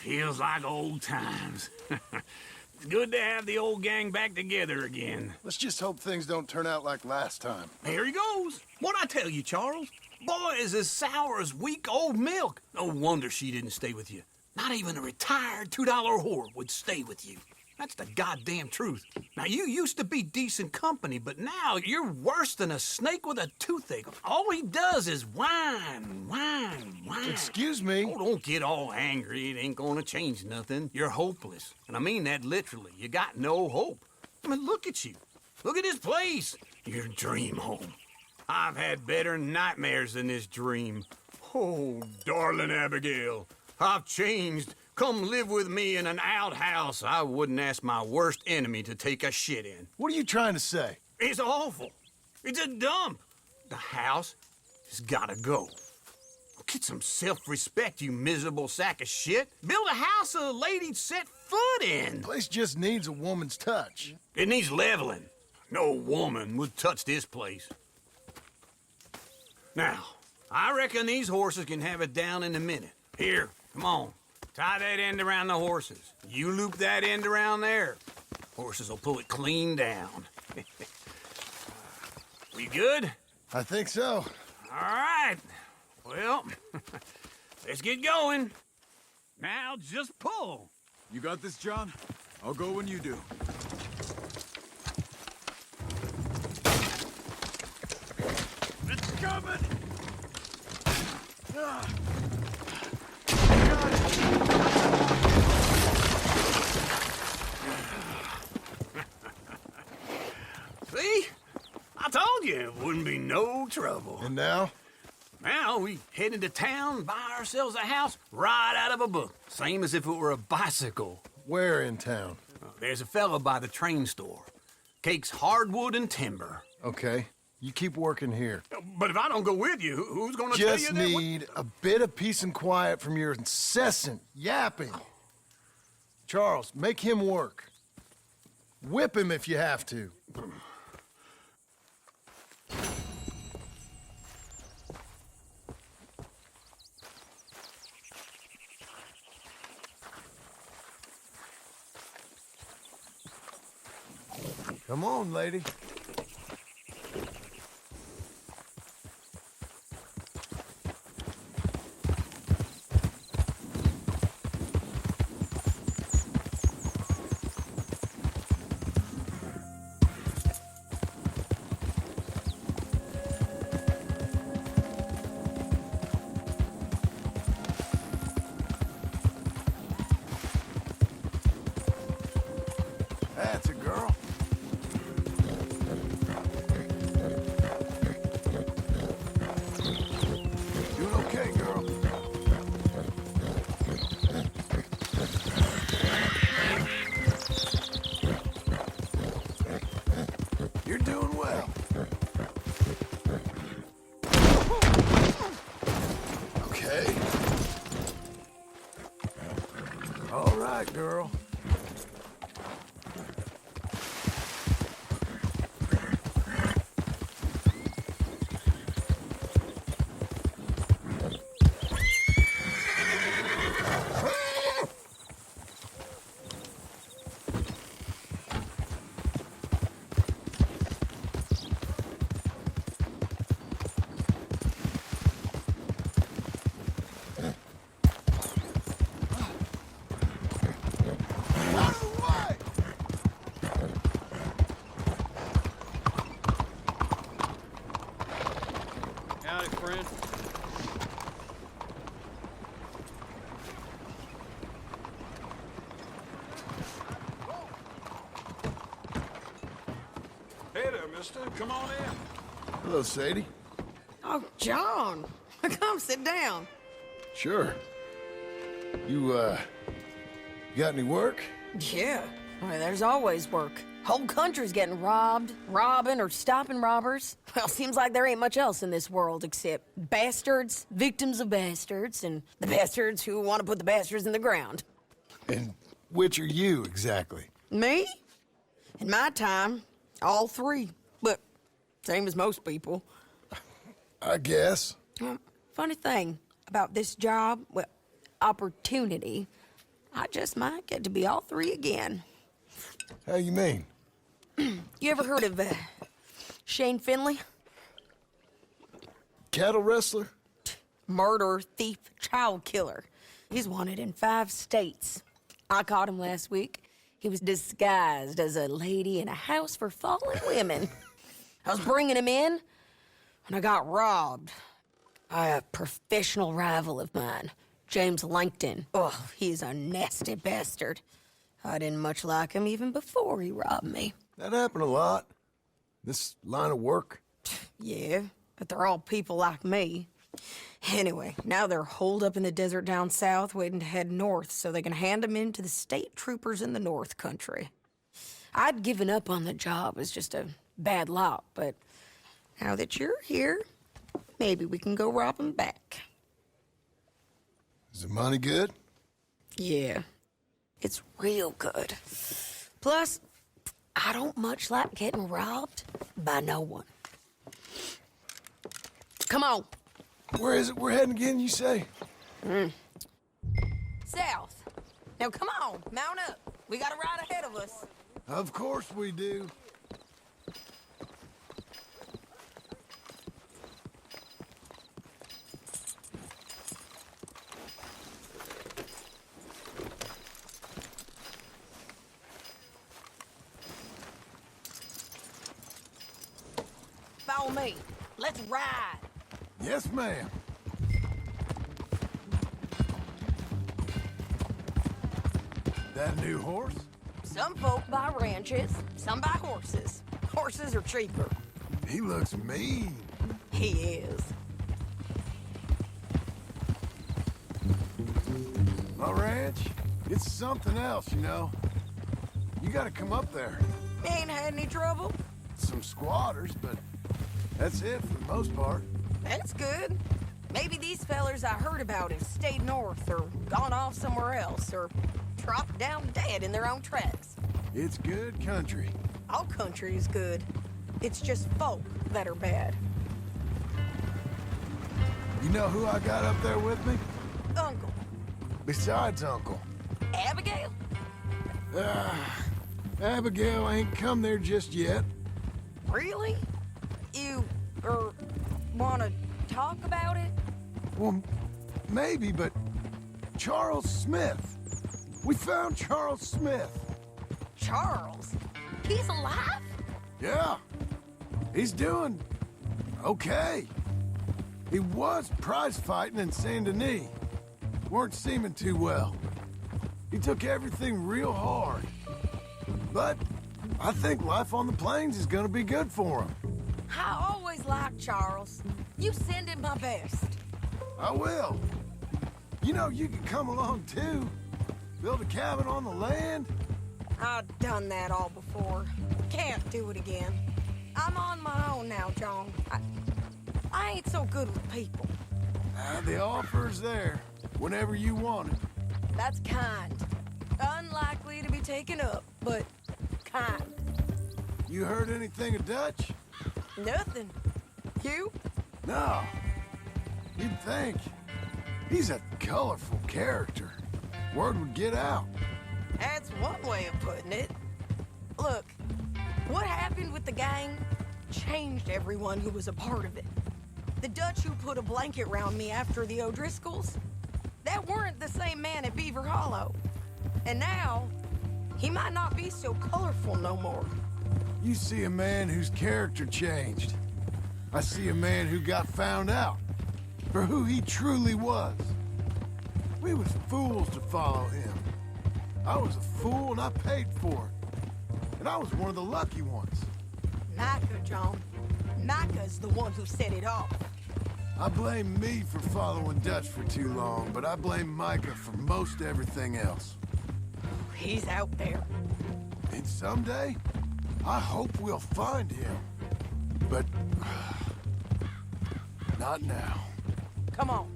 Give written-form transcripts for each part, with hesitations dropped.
Feels like old times. It's good to have the old gang back together again. Let's just hope things don't turn out like last time. Here he goes. What'd I tell you, Charles? Boy is as sour as week-old milk. No wonder she didn't stay with you. Not even a retired $2 whore would stay with you. That's the goddamn truth. Now, you used to be decent company, but now you're worse than a snake with a toothache. All he does is whine. Excuse me? Oh, don't get all angry. It ain't gonna change nothing. You're hopeless. And I mean that literally. You got no hope. I mean, look at you. Look at this place. Your dream home. I've had better nightmares than this dream. Oh, darling Abigail, I've changed. Come live with me in an outhouse I wouldn't ask my worst enemy to take a shit in. What are you trying to say? It's awful. It's a dump. The house has gotta go. Get some self-respect, you miserable sack of shit. Build a house a lady'd set foot in. The place just needs a woman's touch. It needs leveling. No woman would touch this place. Now, I reckon these horses can have it down in a minute. Here, come on. Tie that end around the horses. You loop that end around there. Horses will pull it clean down. We good? I think so. All right. Well, let's get going. Now just pull. You got this, John? I'll go when you do. It's coming! Ah. See? I told you it wouldn't be no trouble. And now? Now we head into town, buy ourselves a house right out of a book. Same as if it were a bicycle. Where in town? There's a fella by the train store. Cakes hardwood and timber. Okay. You keep working here. But if I don't go with you, who's gonna tell you Just that? need a bit of peace and quiet from your incessant yapping. Charles, make him work. Whip him if you have to. Come on, lady. That's a girl. Doing okay, girl. You're doing well. Okay. All right, girl. Howdy, friend. Hey there, mister. Come on in. Hello, Sadie. Oh, John. Come sit down. Sure. You got any work? Yeah. Well, there's always work. Whole country's getting robbed, robbing, or stopping robbers. Well, seems like there ain't much else in this world except bastards, victims of bastards, and the bastards who want to put the bastards in the ground. And which are you, exactly? Me? In my time, all three. But same as most people. I guess. Funny thing about this job, well, opportunity, I just might get to be all three again. How you mean? You ever heard of Shane Finley? Cattle wrestler? Murderer, thief, child killer. He's wanted in 5 states. I caught him last week. He was disguised as a lady in a house for fallen women. I was bringing him in when I got robbed by a professional rival of mine, James Langton. Oh, he's a nasty bastard. I didn't much like him even before he robbed me. That happened a lot. This line of work. Yeah, but they're all people like me. Anyway, now they're holed up in the desert down south, waiting to head north so they can hand them in to the state troopers in the north country. I'd given up on the job as just a bad lot, but now that you're here, maybe we can go rob them back. Is the money good? Yeah, it's real good. Plus, I don't much like getting robbed by no one. Come on. Where is it we're heading again, you say? South. Now come on, mount up. We got a ride ahead of us. Of course we do. Follow me. Let's ride. Yes, ma'am. That new horse? Some folk buy ranches, some buy horses. Horses are cheaper. He looks mean. He is. My ranch, it's something else, you know. You gotta come up there. Ain't had any trouble? Some squatters, but that's it for the most part. That's good. Maybe these fellers I heard about have stayed north or gone off somewhere else or dropped down dead in their own tracks. It's good country. All country is good. It's just folk that are bad. You know who I got up there with me? Uncle. Besides Uncle. Abigail? Abigail ain't come there just yet. Really? You, wanna talk about it? Well, maybe, but Charles Smith. We found Charles Smith. Charles? He's alive? Yeah. He's doing okay. He was prize fighting in Saint Denis. Weren't seeming too well. He took everything real hard. But I think life on the plains is gonna be good for him. I always liked Charles. You send him my best. I will. You know, you can come along too. Build a cabin on the land. I've done that all before. Can't do it again. I'm on my own now, John. I ain't so good with people. The offer's there, whenever you want it. That's kind. Unlikely to be taken up, but kind. You heard anything of Dutch? Nothing. You? No. You'd think. He's a colorful character. Word would get out. That's one way of putting it. Look, what happened with the gang changed everyone who was a part of it. The Dutch who put a blanket round me after the O'Driscolls, that weren't the same man at Beaver Hollow. And now, he might not be so colorful no more. You see a man whose character changed. I see a man who got found out for who he truly was. We was fools to follow him. I was a fool and I paid for it. And I was one of the lucky ones. Micah, John. Micah's the one who set it off. I blame me for following Dutch for too long, but I blame Micah for most everything else. He's out there. And someday, I hope we'll find him. But not now. Come on.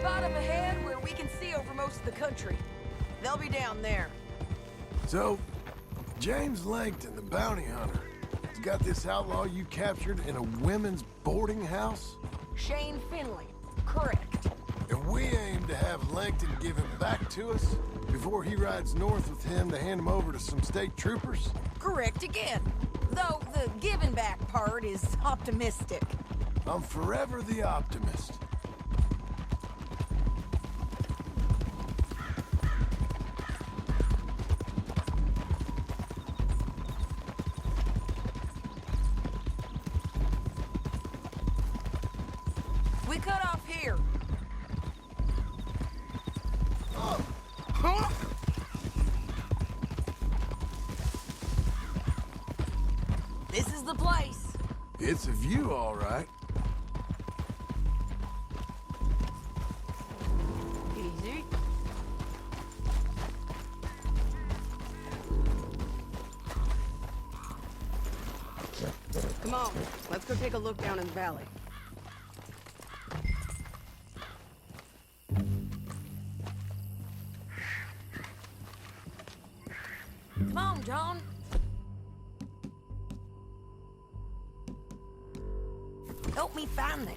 spot up ahead where we can see over most of the country. They'll be down there. So, James Langton, the bounty hunter, has got this outlaw you captured in a women's boarding house? Shane Finley. Correct. And we aim to have Langton give him back to us before he rides north with him to hand him over to some state troopers? Correct again. Though the giving back part is optimistic. I'm forever the optimist. We cut off here. This is the place. It's a view, all right. Easy. Come on, let's go take a look down in the valley. Come on, John. Help me find them.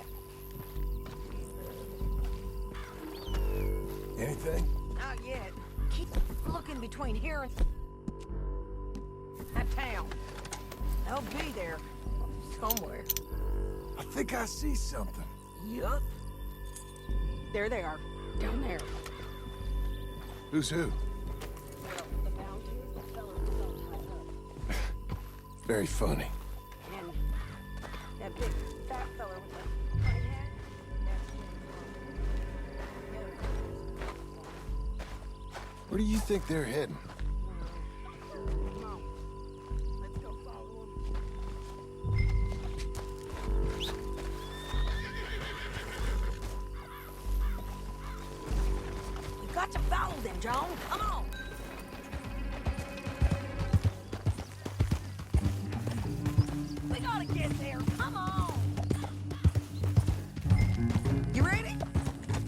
Anything? Not yet. Keep looking between here and that town. They'll be there somewhere. I think I see something. Yup. There they are, down there. Who's who? Well, the bounty, the fella who's all tied up. Very funny. And that big fat fella with the white hat, Where do you think they're heading? come on. Let's go follow him. We got to follow them, John. Come on. We gotta get there. Come on. You ready?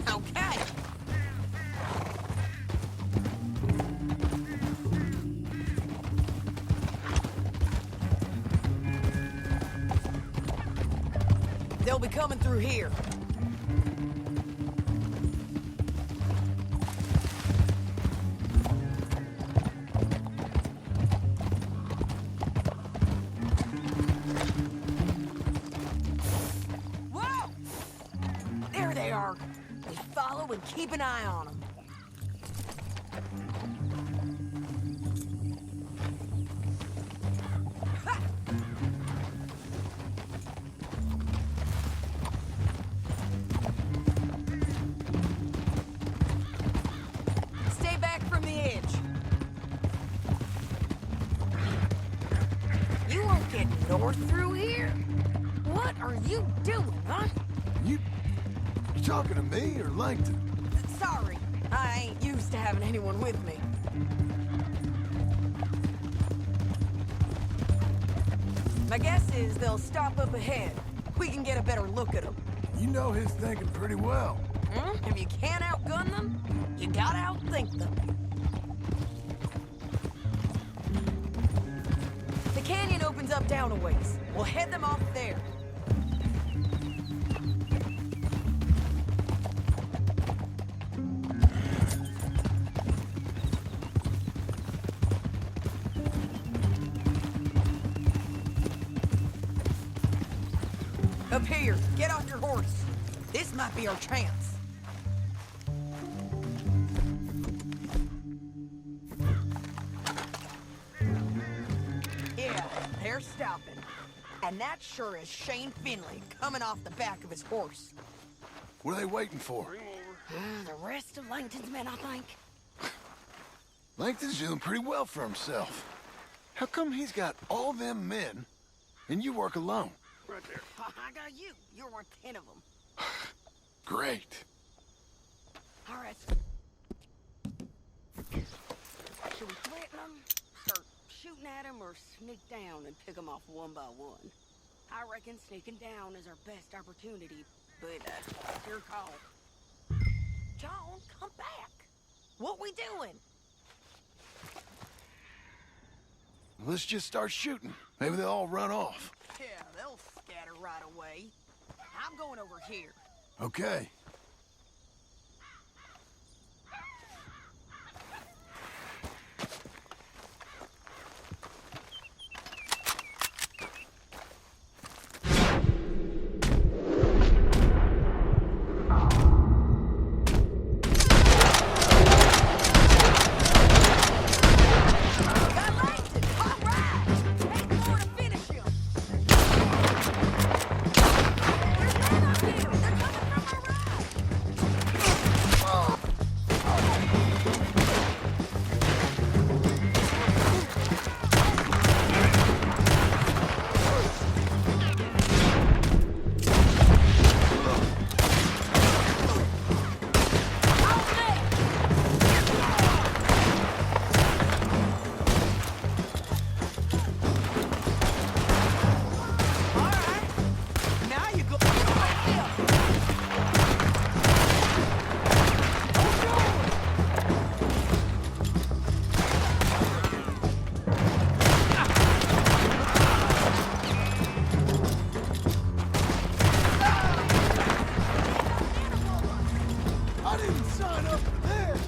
Okay. They'll be coming through here. Whoa! There they are. We follow and keep an eye on them. Stay back from the edge. You won't get north through here? What are you doing, huh? You talking to me or Langton? Sorry, I ain't used to having anyone with me. My guess is they'll stop up ahead. We can get a better look at them. You know his thinking pretty well. If you can't outgun them, you gotta outthink them. The canyon opens up down a ways. We'll head them off there. Up here, get off your horse. This might be our chance. Yeah, they're stopping. And that sure is Shane Finley coming off the back of his horse. What are they waiting for? The rest of Langton's men, I think. Langton's doing pretty well for himself. How come he's got all them men and you work alone? I got you. You're worth 10 of them. Great. All right. Should we threaten them, start shooting at them, or sneak down and pick them off one by one? I reckon sneaking down is our best opportunity, but your call. John, come back. What we doing? Let's just start shooting. Maybe they'll all run off. Yeah, they'll scatter right away. I'm going over here. Okay. Got Langton! All right! Ain't more to finish him! There's men up here! They're coming from our right! Now you go. I didn't sign up for this!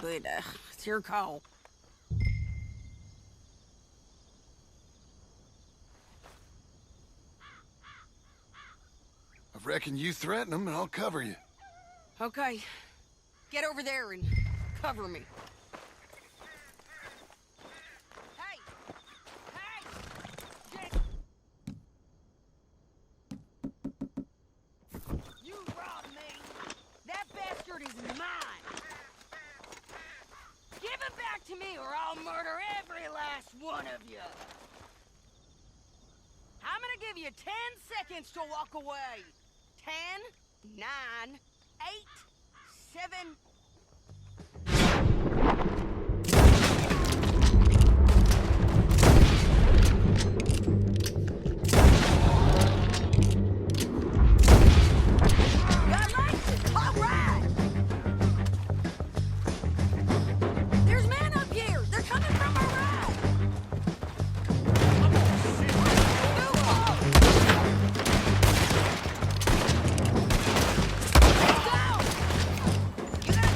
Good, it's your call. I reckon you threaten them and I'll cover you. Okay. Get over there and cover me. Hey! Hey! You robbed me! That bastard is mine! Give it back to me or I'll murder every last one of you! I'm gonna give you 10 seconds to walk away. 10, 9, 8, 7... Got Langton! All right! There's men up here! They're coming from our right! Move on! Down!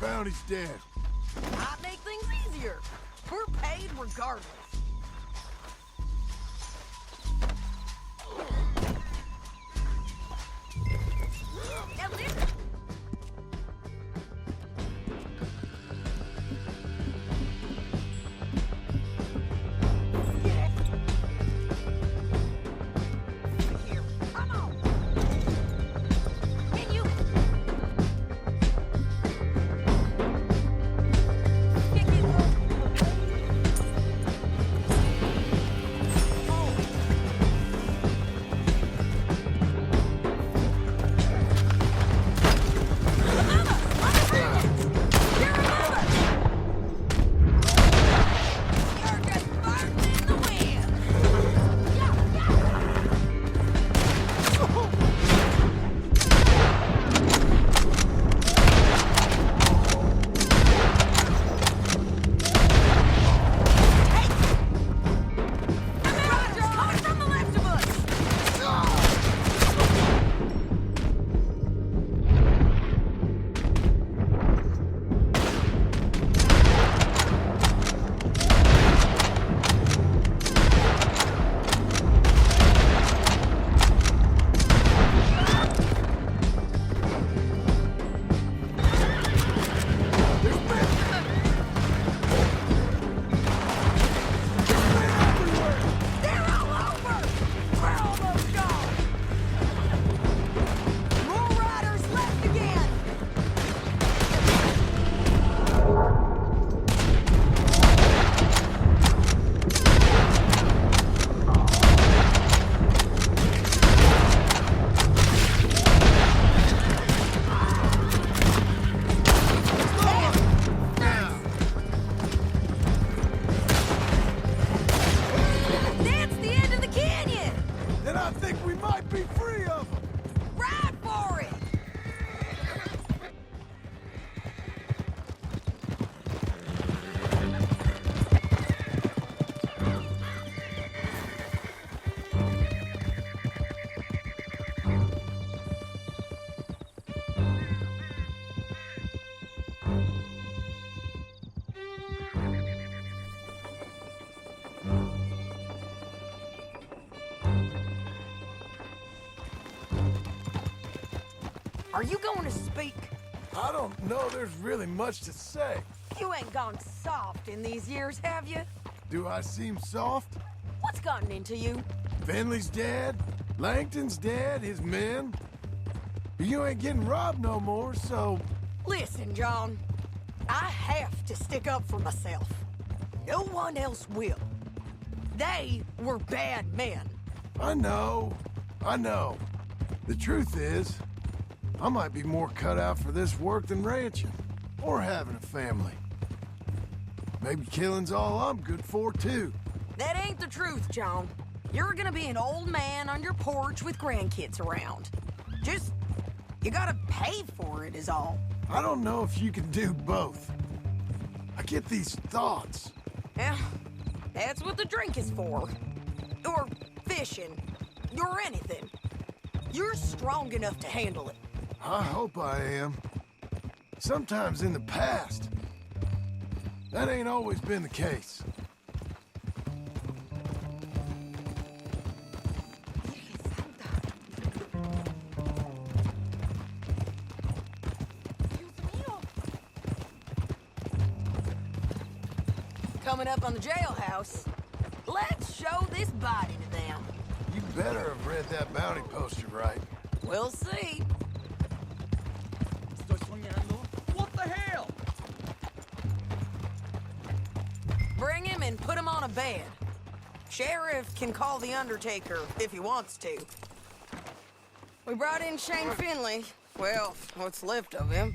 bounty's dead. Might make things easier. We're paid regardless. Now listen. Here, come on. Can you kick it up? That's the end of the canyon! Then I think we might be free of them. Ride for it! Are you going to speak? I don't know there's really much to say. You ain't gone soft in these years, have you? Do I seem soft? What's gotten into you? Finley's dead. Langton's dead, his men. You ain't getting robbed no more, so... Listen, John. I have to stick up for myself. No one else will. They were bad men. I know. The truth is, I might be more cut out for this work than ranching, or having a family. Maybe killing's all I'm good for, too. That ain't the truth, John. You're gonna be an old man on your porch with grandkids around. Just, you gotta pay for it is all. I don't know if you can do both. I get these thoughts. Yeah, that's what the drink is for. Or fishing. Or anything. You're strong enough to handle it. I hope I am. Sometimes in the past, that ain't always been the case. Coming up on the jailhouse. Let's show this body to them. You better have read that bounty poster right. We'll see. Estoy soñando. What the hell? Bring him and put him on a bed. Sheriff can call the Undertaker if he wants to. We brought in Shane Finley. Well, what's left of him.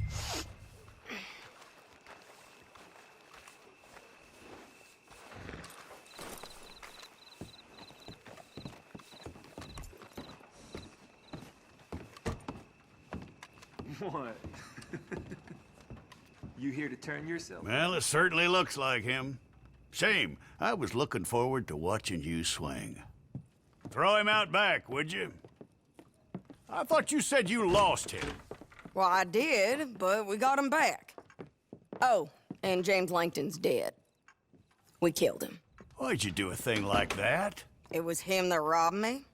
What? You here to turn yourself? Well, it certainly looks like him. Shame. I was looking forward to watching you swing. Throw him out back, would you? I thought you said you lost him. Well, I did, but we got him back. Oh, and James Langton's dead. We killed him. Why'd you do a thing like that? It was him that robbed me.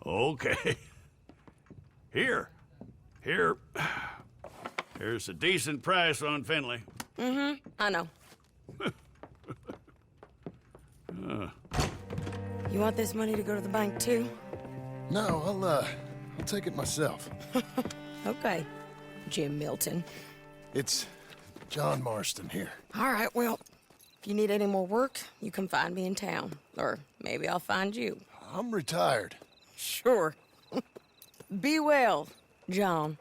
Okay. Here. Here's a decent price on Finley. I know. You want this money to go to the bank, too? No, I'll take it myself. Okay, Jim Milton. It's John Marston here. All right, well, if you need any more work, you can find me in town. Or maybe I'll find you. I'm retired. Sure. Be well, John.